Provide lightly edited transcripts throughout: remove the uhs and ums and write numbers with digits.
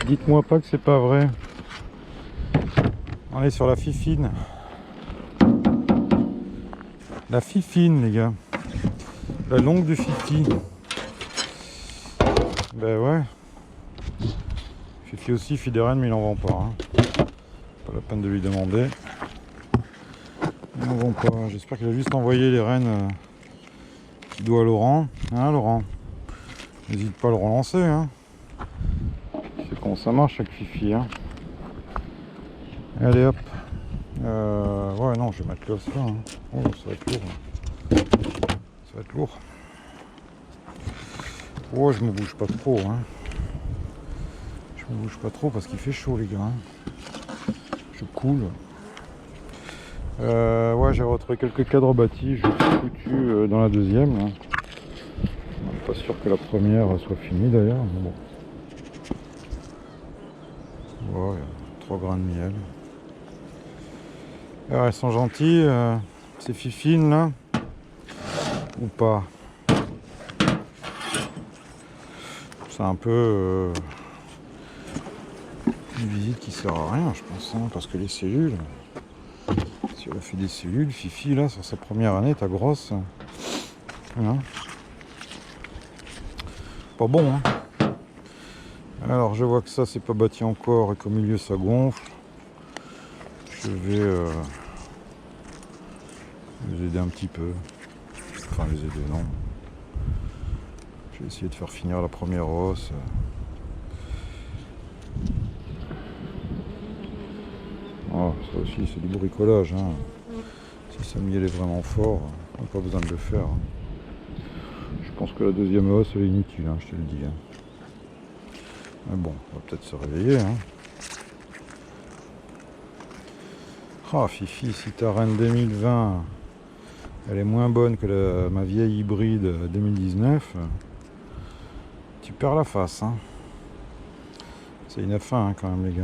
Dites-moi pas que c'est pas vrai. On est sur la fifine. La fifine, les gars. La longue de Fifi. Ben ouais. Fifi aussi, fille des rennes, mais il en vend pas. Hein. Pas la peine de lui demander. Il en vend pas. J'espère qu'il a juste envoyé les rennes qu'il doit à Laurent. Hein, Laurent? N'hésite pas à le relancer. Hein. C'est comment ça marche avec Fifi. Hein. Allez hop. Ouais, non, je vais mettre l'os là. Hein. Oh, ça va être lourd. Hein. Ça va être lourd. Oh, je me bouge pas trop. Hein. Je me bouge pas trop parce qu'il fait chaud, les gars. Hein. Je coule. Ouais, j'ai retrouvé quelques cadres bâtis. Je suis foutu dans la deuxième. Là. Pas sûr que la première soit finie d'ailleurs. Mais bon. Ouais, 3 grains de miel. Alors, elles sont gentilles, ces fifines là. Ou pas. C'est un peu une visite qui sert à rien, je pense, hein, parce que les cellules, si elle a fait des cellules, Fifi là, sur sa première année, ta grosse, hein. Pas bon, hein. Alors je vois que ça c'est pas bâti encore et qu'au milieu ça gonfle. Je vais les aider un petit peu. Enfin les aider, non. Je vais essayer de faire finir la première hausse. Oh, ça aussi c'est du bricolage. Hein. Si ça miel est vraiment fort, on n'a pas besoin de le faire. Hein. Je pense que la deuxième hausse elle est inutile, hein, je te le dis. Hein. Mais bon, on va peut-être se réveiller. Hein. Ah Fifi, si ta reine 2020 elle est moins bonne que ma vieille hybride 2019, tu perds la face. Hein. C'est une F1 hein, quand même les gars.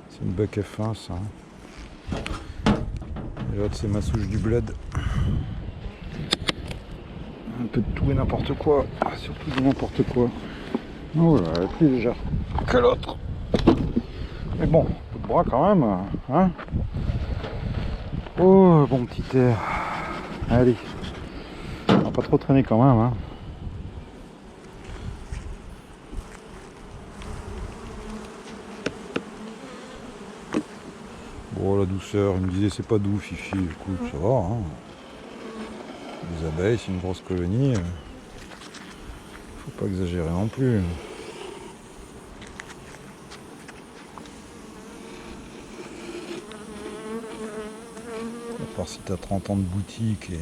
C'est une buck F1 ça. Et l'autre c'est ma souche du bled. Un peu de tout et n'importe quoi. Ah, surtout de n'importe quoi. Oh là, elle est plus légère que l'autre. Mais bon, coup de bras quand même. Hein. Oh bon petit air. Allez. On va pas trop traîner quand même. Hein. Bon la douceur, il me disait c'est pas doux Fifi. Écoute, ça va. Hein. Les abeilles, c'est une grosse colonie. Faut pas exagérer non plus. À part si t'as 30 ans de boutique et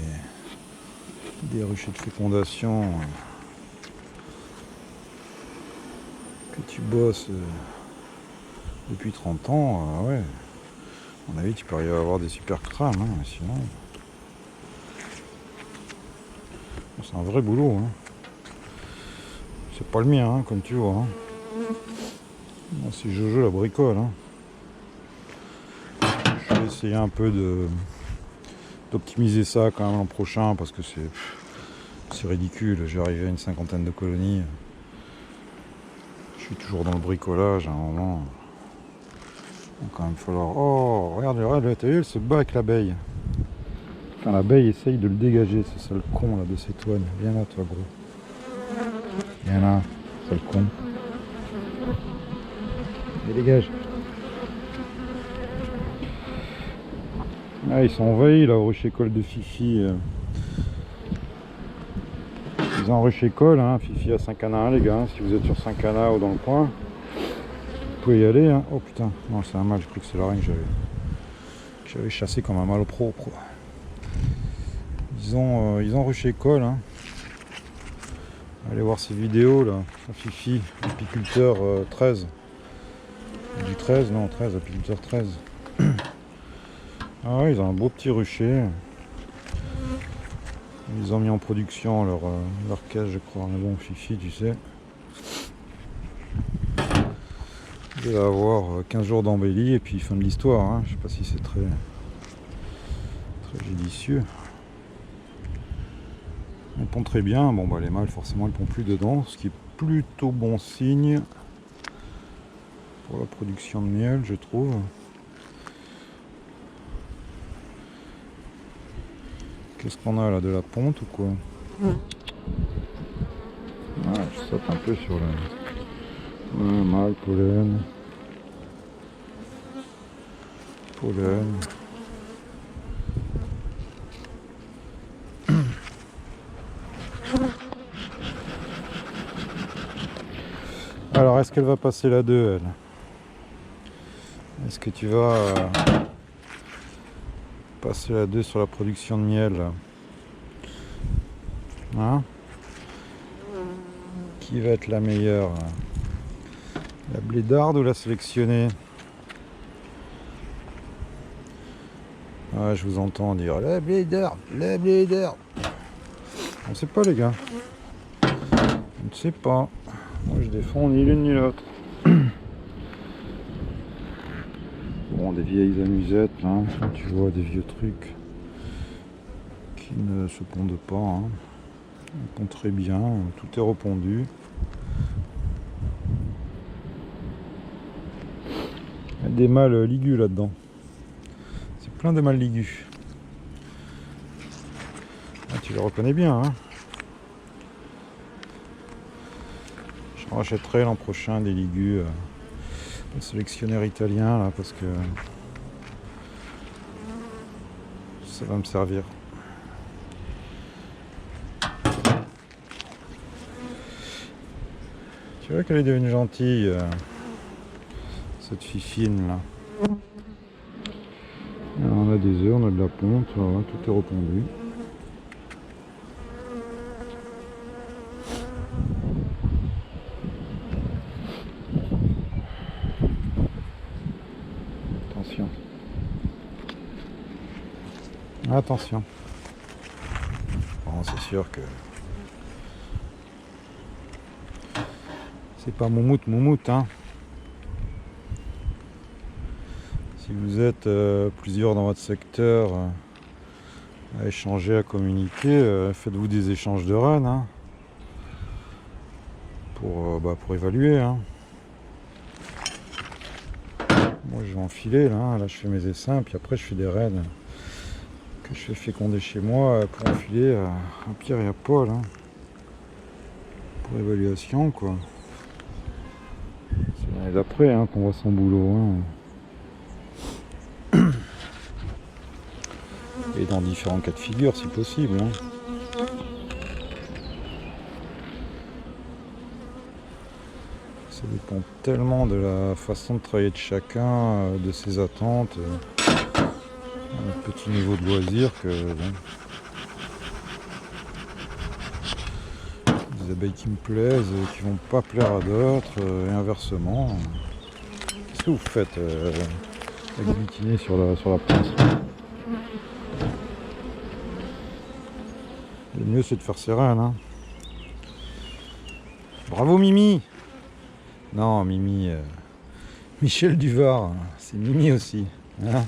des ruchers de fécondation que tu bosses depuis 30 ans, ouais. À mon avis, tu peux arriver à avoir des super crânes, hein, sinon. C'est un vrai boulot. Hein. C'est pas le mien, hein, comme tu vois. Hein. Bon, c'est Jojo la bricole. Hein. Je vais essayer un peu d'optimiser ça quand même l'an prochain parce que c'est ridicule. J'ai arrivé à une 50aine de colonies. Je suis toujours dans le bricolage à un moment. Il va quand même falloir. Oh, regarde, t'as vu, elle se bat avec l'abeille. Enfin, l'abeille essaye de le dégager, c'est ça le con là de cette toine. Viens là, toi, gros. Viens là, c'est le con. Et dégage. Ah, ils sont envahis là au rucher-col de Fifi. Ils ont un rucher-col, hein. Fifi à Saint-Cana, les gars. Si vous êtes sur Saint-Cana ou dans le coin, vous pouvez y aller. Hein. Oh putain, non, c'est un mâle, je crois que c'est la reine que j'avais chassé comme un mâle propre. Ils ont rucher-col. Hein. Allez voir ces vidéos là. Fifi, apiculteur 13. Du 13, non 13, apiculteur 13. Ah ouais, ils ont un beau petit rucher. Ils ont mis en production leur cage, je crois. Mais bon, Fifi, tu sais. Il va avoir 15 jours d'embellie et puis fin de l'histoire. Hein. Je sais pas si c'est très judicieux. Elle pond très bien. Bon, bah les mâles, forcément, elles pondent plus dedans. Ce qui est plutôt bon signe. pour la production de miel, je trouve. Qu'est-ce qu'on a là, de la ponte ou quoi? Ah, je saute un peu sur le mâle, pollen. Pollen. Alors, est-ce qu'elle va passer la 2, elle? Est-ce que tu vas passer la 2 sur la production de miel? Hein? Qui va être la meilleure? La blédarde ou la sélectionnée? Ah, je vous entends dire la blédarde, la blédarde. On ne sait pas, les gars. On ne sait pas. Moi, je défends ni l'une ni l'autre. Bon, des vieilles amusettes, là. Tu vois, des vieux trucs qui ne se pondent pas. Hein. Ils pondent très bien. Tout est repondu. Il y a des mâles ligus là-dedans. C'est plein de mâles ligus. Ah, tu les reconnais bien, hein. Je rachèterai l'an prochain des ligus au sélectionneur italien là, parce que ça va me servir. Tu vois qu'elle est devenue gentille, cette fifine là. Alors, on a des œufs, on a de la ponte, voilà, tout est repondu. Attention. Attention. Bon, c'est sûr que c'est pas moumoute, hein. Si vous êtes plusieurs dans votre secteur à échanger, à communiquer, faites-vous des échanges de reines, hein, pour évaluer. Hein. Moi je vais enfiler là je fais mes essaims, puis après je fais des reines que je fais féconder chez moi pour enfiler à Pierre et à Paul, hein, pour évaluation quoi. C'est l'année d'après hein, qu'on voit son boulot. Hein. Et dans différents cas de figure si possible. Hein. Ça dépend tellement de la façon de travailler de chacun, de ses attentes, un petit niveau de loisir que bon, des abeilles qui me plaisent, qui vont pas plaire à d'autres, et inversement. Qu'est-ce que vous faites avec butiner sur la pince? Le mieux c'est de faire ses reines. Hein. Bravo Mimi! Non Mimi, Michel Duvar, c'est Mimi aussi. Hein.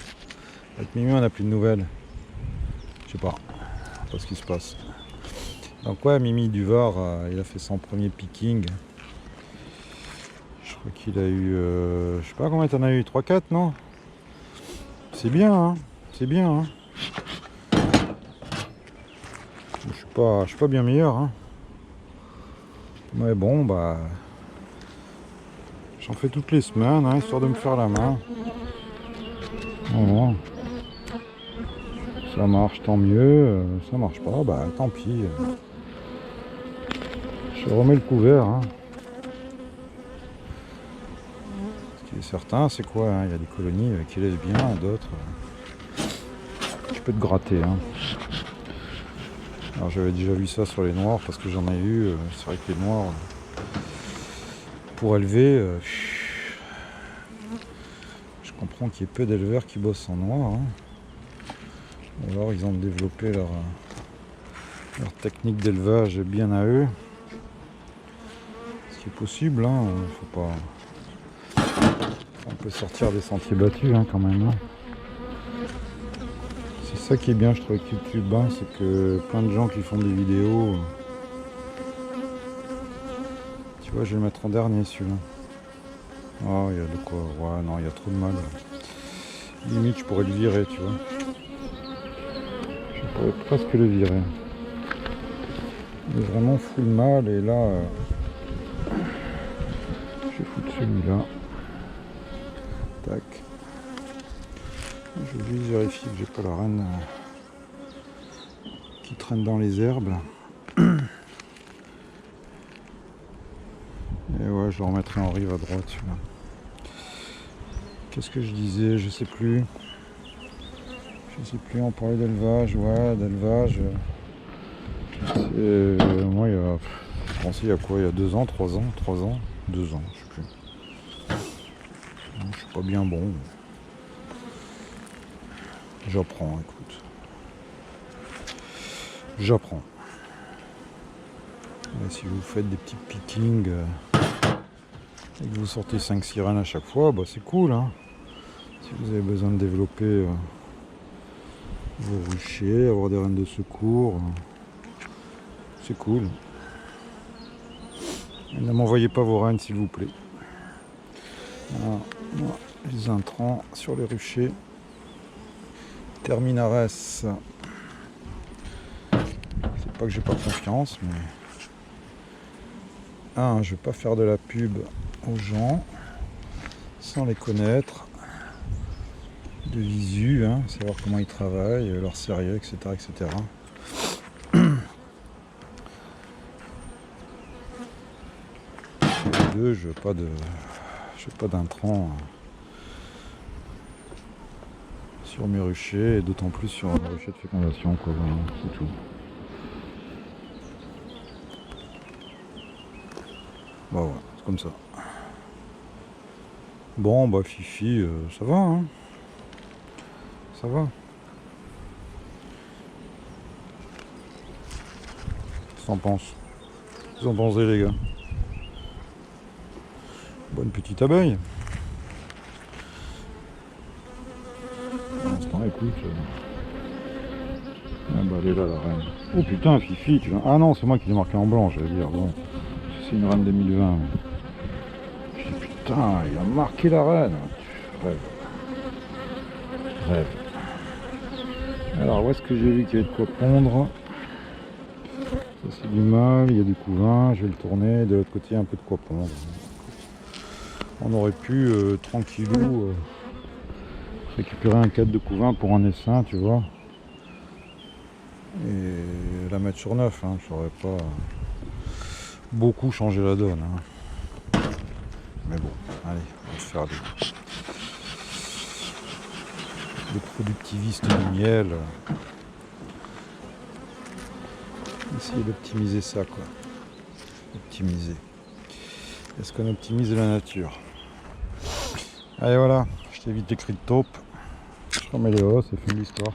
Avec Mimi on n'a plus de nouvelles. Je sais pas ce qui se passe. Donc ouais, Mimi Duvar, il a fait son premier picking. Je crois qu'il a eu, je sais pas combien t'en as eu, 3-4 non? C'est bien, hein, c'est bien. Hein. Je suis pas bien meilleur. Hein. Mais bon, bah, j'en fais toutes les semaines, hein, histoire de me faire la main. Voilà. Ça marche, tant mieux. Ça marche pas, bah tant pis. Je remets le couvert. Hein. Ce qui est certain, c'est quoi hein, il y a des colonies qui laissent bien, d'autres. Tu peux te gratter. Hein. Alors j'avais déjà vu ça sur les noirs parce que j'en ai eu. C'est vrai que les noirs, pour élever, je comprends qu'il y ait peu d'éleveurs qui bossent en noir. Hein. Ou alors ils ont développé leur technique d'élevage bien à eux. Ce qui est possible, hein, faut pas. On peut sortir des sentiers battus hein, quand même. Hein. C'est ça qui est bien je trouve avec YouTube, hein, c'est que plein de gens qui font des vidéos. Tu vois, je vais le mettre en dernier celui-là. Oh, il y a de quoi. Ouais, non, il y a trop de mal. Limite, je pourrais le virer, tu vois. Je pourrais presque le virer. Il est vraiment full mal et là, je vais foutre celui-là. Tac. Je vais juste vérifier que j'ai pas la reine qui traîne dans les herbes. Et ouais, je le remettrai en rive à droite, celui-là. Qu'est-ce que je disais? Je sais plus. On parlait d'élevage, ouais, d'élevage. Moi, je pensais il y a quoi? Il y a 2 ans, 3 ans, 2 ans, je sais plus. Je suis pas bien bon. J'apprends, écoute. J'apprends. Et si vous faites des petits pickings et que vous sortez 5 sirènes à chaque fois, bah c'est cool, hein. Si vous avez besoin de développer vos ruchers, avoir des rennes de secours, c'est cool. Et ne m'envoyez pas vos rennes, s'il vous plaît. Voilà. Les intrants sur les ruchers. Terminares. C'est pas que j'ai pas confiance, mais je vais pas faire de la pub aux gens sans les connaître de visu, savoir comment ils travaillent, leur sérieux, etc., etc. Deux, je veux pas d'intrants sur mes ruchers, et d'autant plus sur mes ruchers de fécondation, quoi. Voilà, c'est tout. Bah ouais, c'est comme ça. Bon, bah Fifi, ça va, hein. Ça va. Qu'est-ce que t'en penses? Qu'est-ce que vous en pensez, les gars? Bonne petite abeille. Pour l'instant, écoute. Ah bah elle est là, la reine. Oh putain, Fifi, tu vois. Ah non, c'est moi qui l'ai marqué en blanc, j'allais dire. Bon, c'est une reine 2020. Je dis putain, il a marqué la reine. Rêve. Rêve. Alors, où est-ce que j'ai vu qu'il y avait de quoi pondre? Ça c'est du mâle, il y a du couvain, je vais le tourner. De l'autre côté, il y a un peu de quoi pondre. On aurait pu, tranquillou, récupérer un cadre de couvain pour un essaim, tu vois. Et la mettre sur 9, ça aurait pas beaucoup changé la donne. Mais bon, allez, on va faire des productivistes du miel. Essayer d'optimiser ça, quoi. Optimiser. Est-ce qu'on optimise la nature? Allez, voilà, je t'évite les cris de taupe. Je remets les hausses et fin de l'histoire.